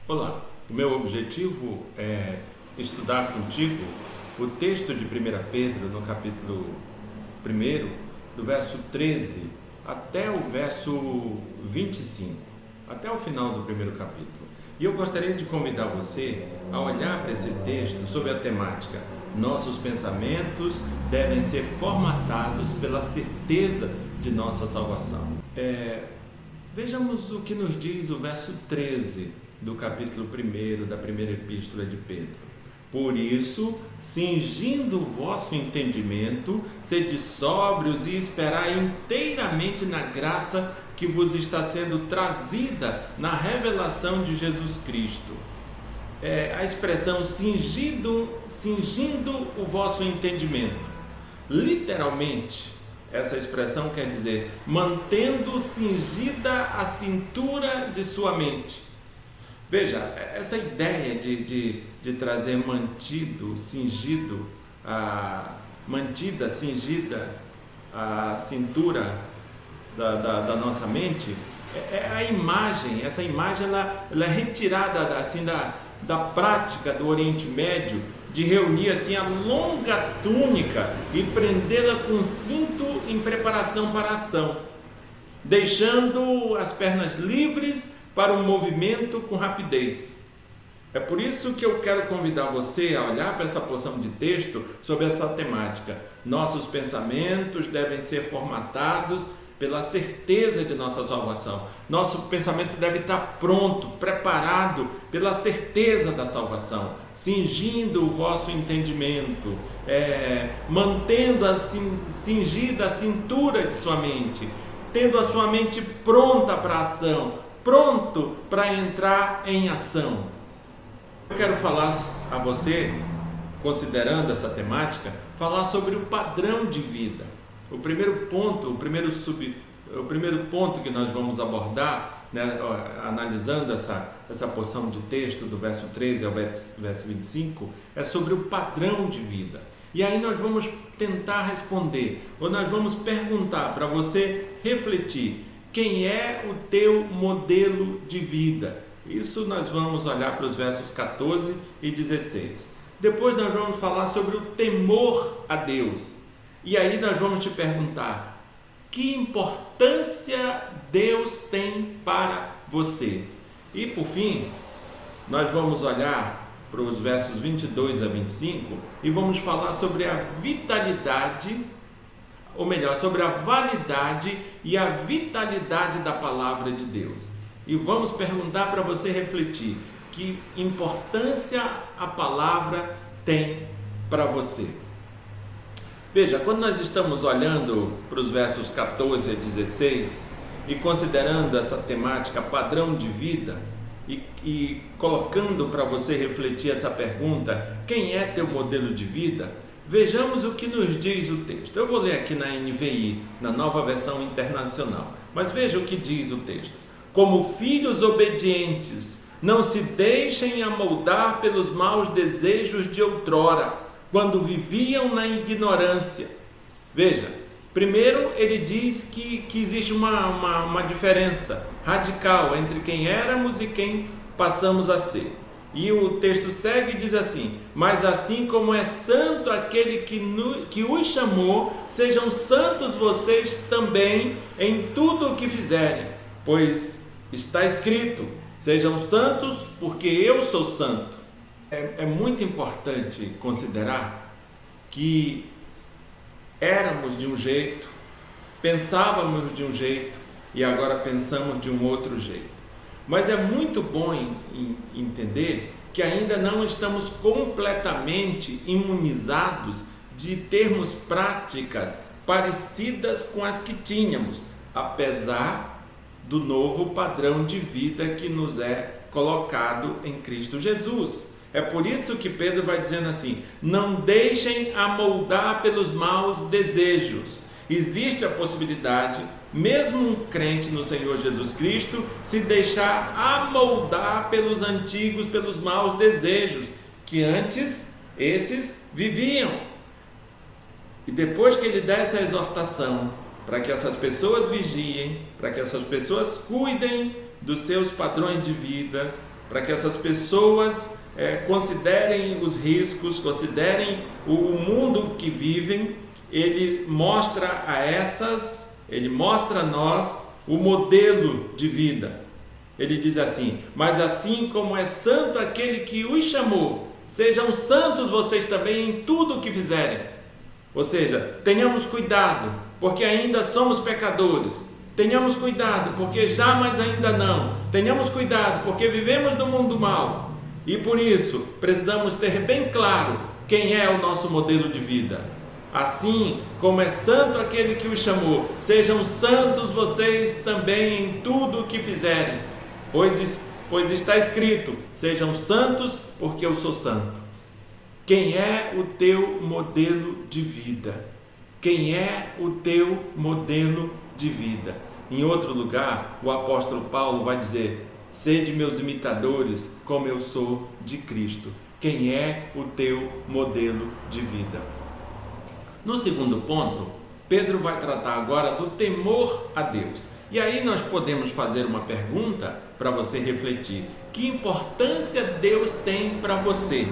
Olá, o meu objetivo é estudar contigo o texto de 1 Pedro no capítulo 1, do verso 13 até o verso 25, até o final do primeiro capítulo. E eu gostaria de convidar você a olhar para esse texto sob a temática: nossos pensamentos devem ser formatados pela certeza de nossa salvação. Vejamos o que nos diz o verso 13 do capítulo 1 da primeira epístola de Pedro. Por isso, cingindo o vosso entendimento, sede sóbrios e esperai inteiramente na graça que vos está sendo trazida na revelação de Jesus Cristo. A expressão cingindo o vosso entendimento. Literalmente, essa expressão quer dizer mantendo cingida a cintura de sua mente. Veja, essa ideia de trazer cingida a cintura da nossa mente, a imagem, essa imagem ela é retirada assim, da prática do Oriente Médio, de reunir assim a longa túnica e prendê-la com cinto em preparação para a ação, deixando as pernas livres para um movimento com rapidez. É por isso que eu quero convidar você a olhar para essa porção de texto sobre essa temática. Nossos pensamentos devem ser formatados pela certeza de nossa salvação. Nosso pensamento deve estar pronto, preparado pela certeza da salvação, cingindo o vosso entendimento, mantendo cingida a cintura de sua mente, tendo a sua mente pronta para a ação, pronto para entrar em ação. Eu quero falar a você, considerando essa temática, falar sobre o padrão de vida. O primeiro ponto que nós vamos abordar, analisando essa porção de texto do verso 13 ao verso 25, é sobre o padrão de vida. E aí nós vamos tentar responder, ou nós vamos perguntar para você refletir: quem é o teu modelo de vida? Isso nós vamos olhar para os versos 14 e 16. Depois nós vamos falar sobre o temor a Deus. E aí nós vamos te perguntar: que importância Deus tem para você? E por fim, nós vamos olhar para os versos 22 a 25 e vamos falar sobre a vitalidade, ou melhor, sobre a validade e a vitalidade da palavra de Deus. E vamos perguntar para você refletir: que importância a palavra tem para você? Veja, quando nós estamos olhando para os versos 14 a 16 e considerando essa temática padrão de vida e colocando para você refletir essa pergunta: quem é teu modelo de vida? Vejamos o que nos diz o texto. Eu vou ler aqui na NVI, na Nova Versão Internacional, mas veja o que diz o texto: como filhos obedientes, não se deixem amoldar pelos maus desejos de outrora, quando viviam na ignorância. Veja, primeiro ele diz que existe uma diferença radical entre quem éramos e quem passamos a ser. E o texto segue e diz assim: mas assim como é santo aquele que os chamou, sejam santos vocês também em tudo o que fizerem, pois está escrito: sejam santos porque eu sou santo. É muito importante considerar que éramos de um jeito, pensávamos de um jeito e agora pensamos de um outro jeito. Mas é muito bom entender que ainda não estamos completamente imunizados de termos práticas parecidas com as que tínhamos, apesar do novo padrão de vida que nos é colocado em Cristo Jesus. É por isso que Pedro vai dizendo assim: não deixem amoldar pelos maus desejos. Existe a possibilidade, mesmo um crente no Senhor Jesus Cristo, se deixar amoldar pelos maus desejos que antes esses viviam. E depois que ele dá essa exortação para que essas pessoas vigiem, para que essas pessoas cuidem dos seus padrões de vida, para que essas pessoas considerem os riscos, considerem o mundo que vivem. Ele mostra a nós o modelo de vida. Ele diz assim: mas assim como é santo aquele que os chamou, sejam santos vocês também em tudo o que fizerem. Ou seja, tenhamos cuidado, porque ainda somos pecadores. Tenhamos cuidado, porque jamais ainda não. Tenhamos cuidado, porque vivemos no mundo mal. E por isso, precisamos ter bem claro quem é o nosso modelo de vida. Assim como é santo aquele que os chamou, sejam santos vocês também em tudo o que fizerem. Pois está escrito: sejam santos, porque eu sou santo. Quem é o teu modelo de vida? Quem é o teu modelo de vida? Em outro lugar, o apóstolo Paulo vai dizer: sede meus imitadores, como eu sou de Cristo. Quem é o teu modelo de vida? No segundo ponto, Pedro vai tratar agora do temor a Deus. E aí nós podemos fazer uma pergunta para você refletir: que importância Deus tem para você?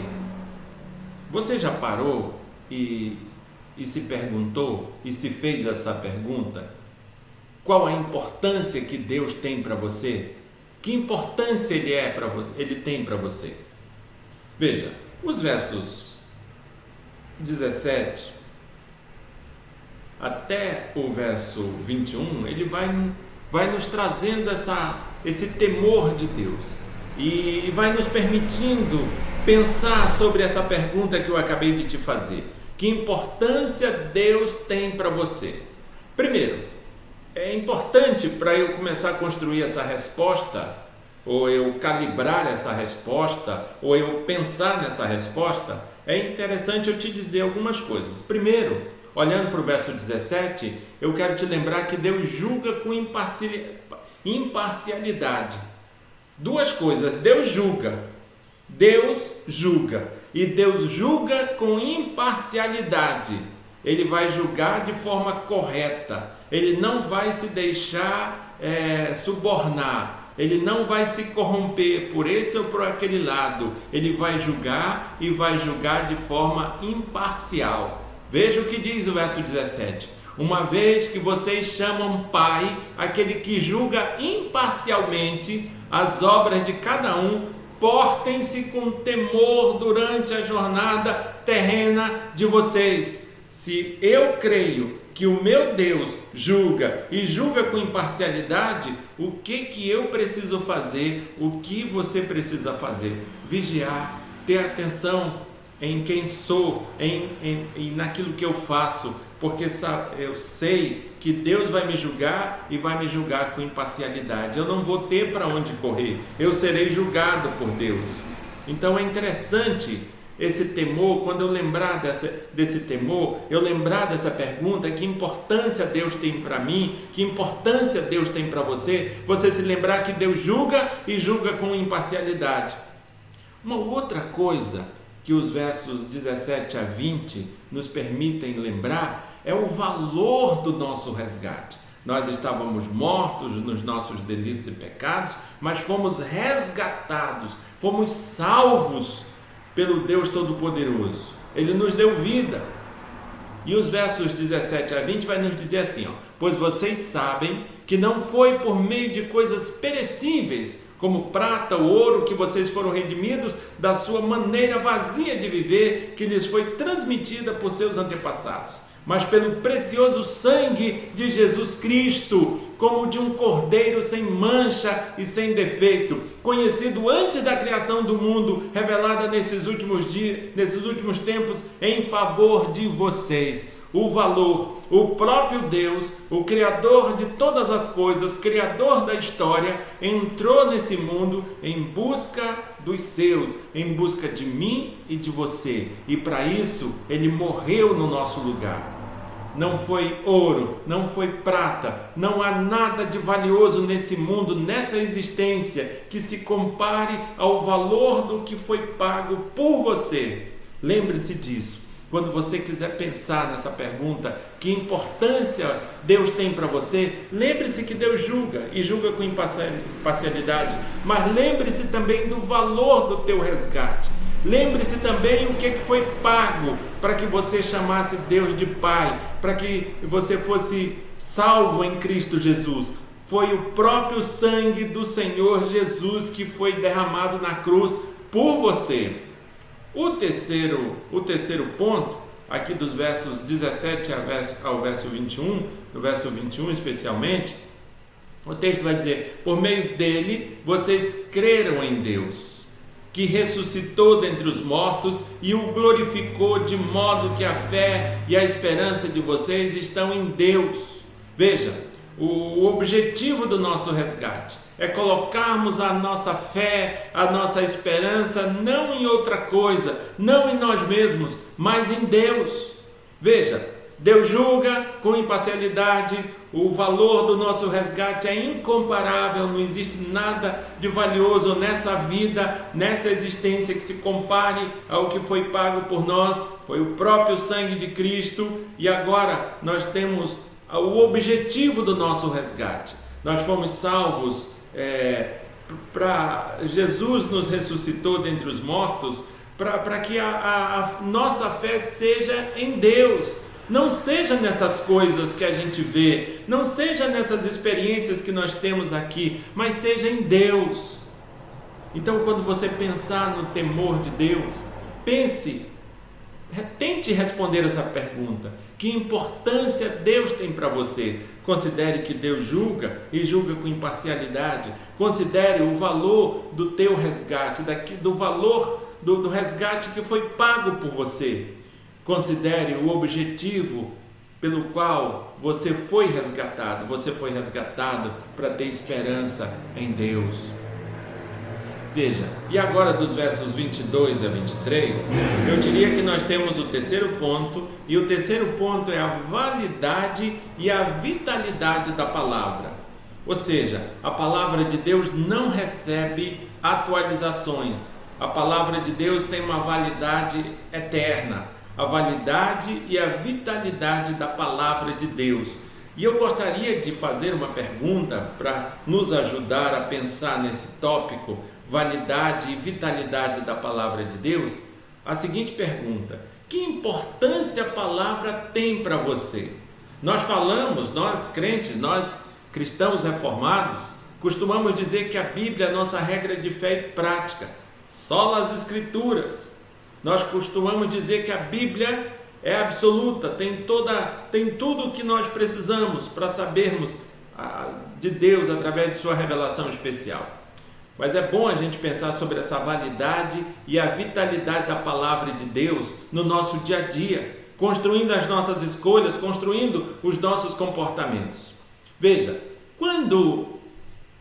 Você já parou e se perguntou e se fez essa pergunta? Qual a importância que Deus tem para você? Que importância Ele tem para você? Veja, os versos 17 até o verso 21, ele vai nos trazendo esse temor de Deus e vai nos permitindo pensar sobre essa pergunta que eu acabei de te fazer. Que importância Deus tem para você? Primeiro, é importante para eu começar a construir essa resposta, ou eu calibrar essa resposta, ou eu pensar nessa resposta, é interessante eu te dizer algumas coisas. Primeiro, olhando para o verso 17, eu quero te lembrar que Deus julga com imparcialidade. Duas coisas: Deus julga e Deus julga com imparcialidade. Ele vai julgar de forma correta, ele não vai se deixar subornar, ele não vai se corromper por esse ou por aquele lado. Ele vai julgar e vai julgar de forma imparcial. Veja o que diz o verso 17: uma vez que vocês chamam Pai aquele que julga imparcialmente as obras de cada um, portem-se com temor durante a jornada terrena de vocês. Se eu creio que o meu Deus julga e julga com imparcialidade, o que eu preciso fazer? O que você precisa fazer? Vigiar, ter atenção em quem sou, em naquilo que eu faço, porque eu sei que Deus vai me julgar e vai me julgar com imparcialidade. Eu não vou ter para onde correr, eu serei julgado por Deus. Então é interessante esse temor. Quando eu lembrar desse temor, eu lembrar dessa pergunta: que importância Deus tem para mim, que importância Deus tem para você, você se lembrar que Deus julga e julga com imparcialidade. Uma outra coisa que os versos 17 a 20 nos permitem lembrar é o valor do nosso resgate. Nós estávamos mortos nos nossos delitos e pecados, mas fomos resgatados, fomos salvos pelo Deus Todo-Poderoso. Ele nos deu vida. E os versos 17 a 20 vai nos dizer assim: pois vocês sabem que não foi por meio de coisas perecíveis, como prata ou ouro, que vocês foram redimidos da sua maneira vazia de viver, que lhes foi transmitida por seus antepassados, mas pelo precioso sangue de Jesus Cristo, como de um cordeiro sem mancha e sem defeito, conhecido antes da criação do mundo, revelada nesses últimos tempos em favor de vocês. O valor, o próprio Deus, o Criador de todas as coisas, Criador da história, entrou nesse mundo em busca dos seus, em busca de mim e de você, e para isso Ele morreu no nosso lugar. Não foi ouro, não foi prata, não há nada de valioso nesse mundo, nessa existência, que se compare ao valor do que foi pago por você. Lembre-se disso. quando você quiser pensar nessa pergunta, que importância Deus tem para você, lembre-se que Deus julga, e julga com imparcialidade, mas lembre-se também do valor do teu resgate. Lembre-se também o que foi pago para que você chamasse Deus de Pai, para que você fosse salvo em Cristo Jesus. Foi o próprio sangue do Senhor Jesus que foi derramado na cruz por você. O terceiro ponto, aqui dos versos 17 ao verso 21, no verso 21 especialmente, o texto vai dizer: por meio dele vocês creram em Deus, que ressuscitou dentre os mortos e o glorificou, de modo que a fé e a esperança de vocês estão em Deus. Veja, o objetivo do nosso resgate é colocarmos a nossa fé, a nossa esperança não em outra coisa, não em nós mesmos, mas em Deus. Veja, Deus julga com imparcialidade, o valor do nosso resgate é incomparável, não existe nada de valioso nessa vida, nessa existência que se compare ao que foi pago por nós, foi o próprio sangue de Cristo, e agora nós temos o objetivo do nosso resgate. Nós fomos salvos, Jesus nos ressuscitou dentre os mortos, para que a nossa fé seja em Deus, não seja nessas coisas que a gente vê, não seja nessas experiências que nós temos aqui, mas seja em Deus. Então, quando você pensar no temor de Deus, tente responder essa pergunta: que importância Deus tem para você? Considere que Deus julga, e julga com imparcialidade. Considere o valor do teu resgate, do valor do resgate que foi pago por você. Considere o objetivo pelo qual você foi resgatado. Você foi resgatado para ter esperança em Deus. Veja, e agora dos versos 22 a 23, eu diria que nós temos o terceiro ponto, e o terceiro ponto é a validade e a vitalidade da palavra. Ou seja, a palavra de Deus não recebe atualizações. A palavra de Deus tem uma validade eterna, a validade e a vitalidade da palavra de Deus. E eu gostaria de fazer uma pergunta para nos ajudar a pensar nesse tópico, validade e vitalidade da palavra de Deus. A seguinte pergunta: que importância a palavra tem para você? Nós crentes, nós cristãos reformados, costumamos dizer que a Bíblia é a nossa regra de fé e prática, sola as Escrituras. Nós costumamos dizer que a Bíblia é absoluta, tem tudo o que nós precisamos para sabermos de Deus através de sua revelação especial. Mas é bom a gente pensar sobre essa validade e a vitalidade da palavra de Deus no nosso dia a dia, construindo as nossas escolhas, construindo os nossos comportamentos. Veja, quando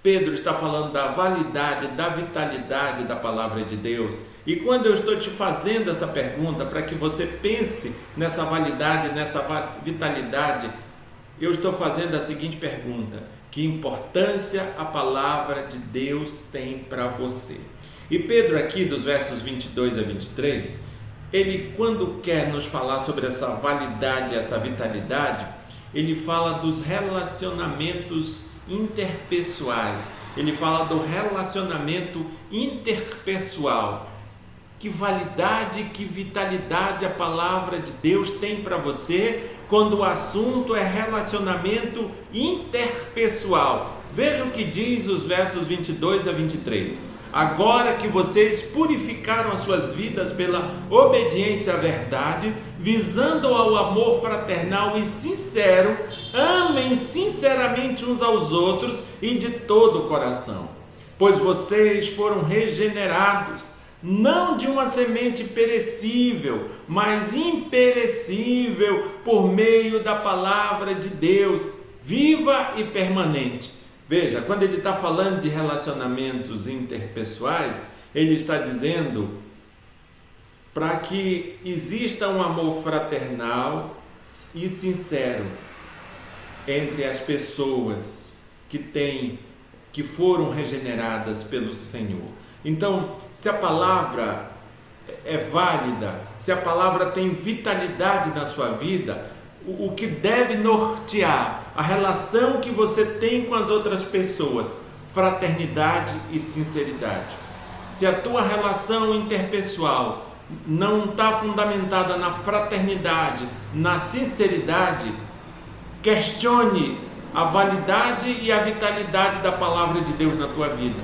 Pedro está falando da validade, da vitalidade da palavra de Deus, e quando eu estou te fazendo essa pergunta para que você pense nessa validade, nessa vitalidade, eu estou fazendo a seguinte pergunta: que importância a palavra de Deus tem para você? E Pedro aqui, dos versos 22 a 23, ele, quando quer nos falar sobre essa validade, essa vitalidade, ele fala dos relacionamentos interpessoais, ele fala do relacionamento interpessoal. Que validade, que vitalidade a palavra de Deus tem para você quando o assunto é relacionamento interpessoal. Veja o que diz os versos 22 a 23. Agora que vocês purificaram as suas vidas pela obediência à verdade, visando ao amor fraternal e sincero, amem sinceramente uns aos outros e de todo o coração, pois vocês foram regenerados, não de uma semente perecível, mas imperecível, por meio da palavra de Deus, viva e permanente. Veja, quando ele está falando de relacionamentos interpessoais, ele está dizendo para que exista um amor fraternal e sincero entre as pessoas que foram regeneradas pelo Senhor. Então, se a palavra é válida, se a palavra tem vitalidade na sua vida, o que deve nortear a relação que você tem com as outras pessoas, fraternidade e sinceridade. Se a tua relação interpessoal não está fundamentada na fraternidade, na sinceridade, questione a validade e a vitalidade da palavra de Deus na tua vida.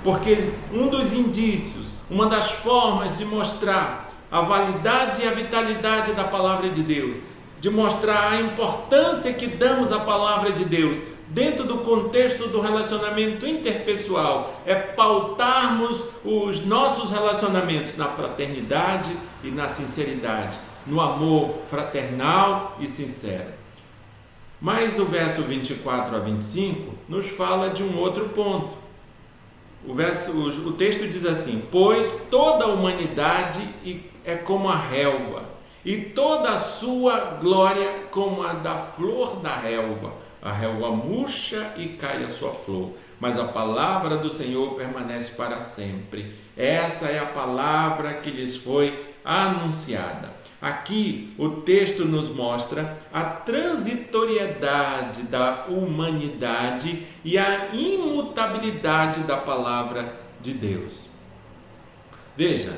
Porque um dos indícios, uma das formas de mostrar a validade e a vitalidade da palavra de Deus, de mostrar a importância que damos à palavra de Deus dentro do contexto do relacionamento interpessoal, é pautarmos os nossos relacionamentos na fraternidade e na sinceridade, no amor fraternal e sincero. Mas o verso 24 a 25 nos fala de um outro ponto. O texto diz assim: pois toda a humanidade é como a relva, e toda a sua glória como a da flor da relva. A relva murcha e cai a sua flor, mas a palavra do Senhor permanece para sempre. Essa é a palavra que lhes foi anunciada. Aqui o texto nos mostra a transitoriedade da humanidade e a imutabilidade da palavra de Deus. Veja,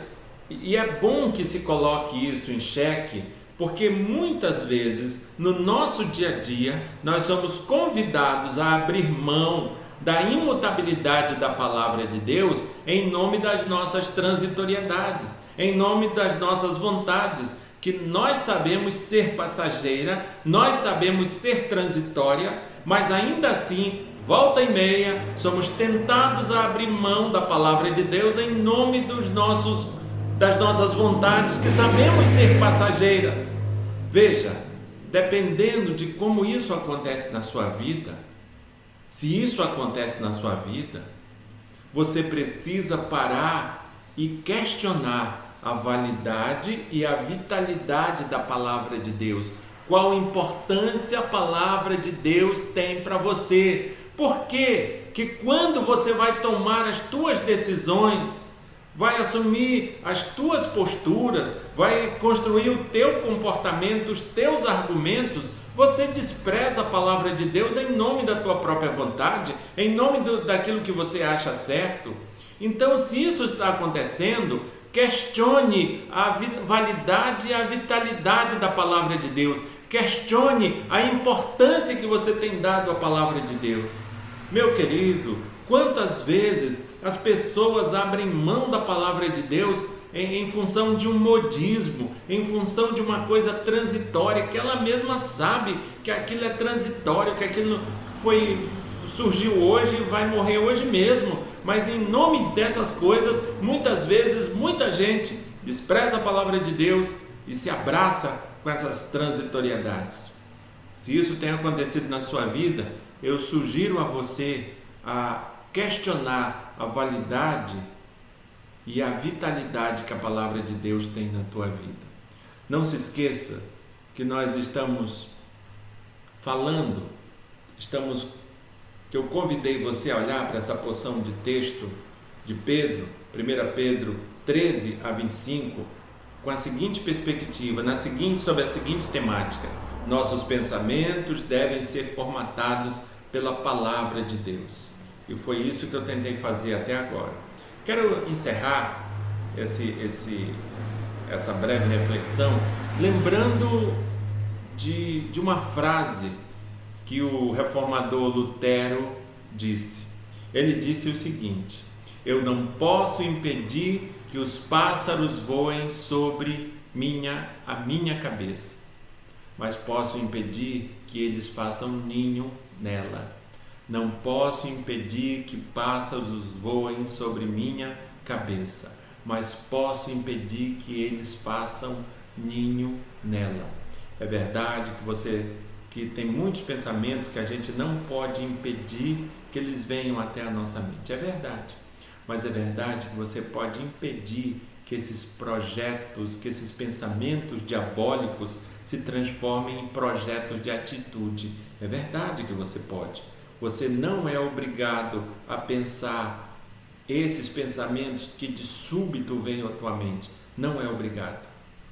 e é bom que se coloque isso em xeque, porque muitas vezes no nosso dia a dia nós somos convidados a abrir mão da imutabilidade da palavra de Deus em nome das nossas transitoriedades, em nome das nossas vontades, que nós sabemos ser passageira, nós sabemos ser transitória, mas ainda assim, volta e meia, somos tentados a abrir mão da palavra de Deus em nome das nossas vontades, que sabemos ser passageiras. Veja, dependendo de como isso acontece na sua vida, se isso acontece na sua vida, você precisa parar e questionar a validade e a vitalidade da palavra de Deus. Qual importância a palavra de Deus tem para você? Por quê? Que quando você vai tomar as tuas decisões, vai assumir as tuas posturas, vai construir o teu comportamento, os teus argumentos, você despreza a palavra de Deus em nome da tua própria vontade, em nome daquilo que você acha certo. Então, se isso está acontecendo, questione a validade e a vitalidade da palavra de Deus. Questione a importância que você tem dado à palavra de Deus. Meu querido, quantas vezes as pessoas abrem mão da palavra de Deus em função de um modismo, em função de uma coisa transitória, que ela mesma sabe que aquilo é transitório, que aquilo surgiu hoje e vai morrer hoje mesmo, mas em nome dessas coisas, muitas vezes, muita gente despreza a palavra de Deus e se abraça com essas transitoriedades. Se isso tem acontecido na sua vida, eu sugiro a você a questionar a validade e a vitalidade que a palavra de Deus tem na tua vida. Não se esqueça que nós estamos falando, que eu convidei você a olhar para essa porção de texto de Pedro, 1 Pedro 13 a 25, com a seguinte perspectiva, sobre a seguinte temática: nossos pensamentos devem ser formatados pela palavra de Deus. E foi isso que eu tentei fazer até agora. Quero encerrar essa breve reflexão lembrando de uma frase que o reformador Lutero disse. Ele disse o seguinte: eu não posso impedir que os pássaros voem sobre a minha cabeça, mas posso impedir que eles façam ninho nela. Não posso impedir que pássaros voem sobre minha cabeça, mas posso impedir que eles façam ninho nela. É verdade que tem muitos pensamentos que a gente não pode impedir que eles venham até a nossa mente. É verdade. Mas é verdade que você pode impedir que esses projetos, que esses pensamentos diabólicos se transformem em projetos de atitude. É verdade que você pode. Você não é obrigado a pensar esses pensamentos que de súbito venham à tua mente, não é obrigado.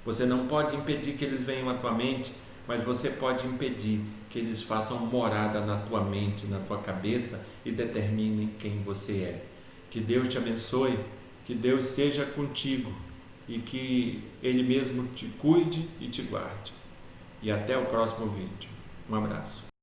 Você não pode impedir que eles venham à tua mente, mas você pode impedir que eles façam morada na tua mente, na tua cabeça e determinem quem você é. Que Deus te abençoe, que Deus seja contigo e que Ele mesmo te cuide e te guarde. E até o próximo vídeo. Um abraço.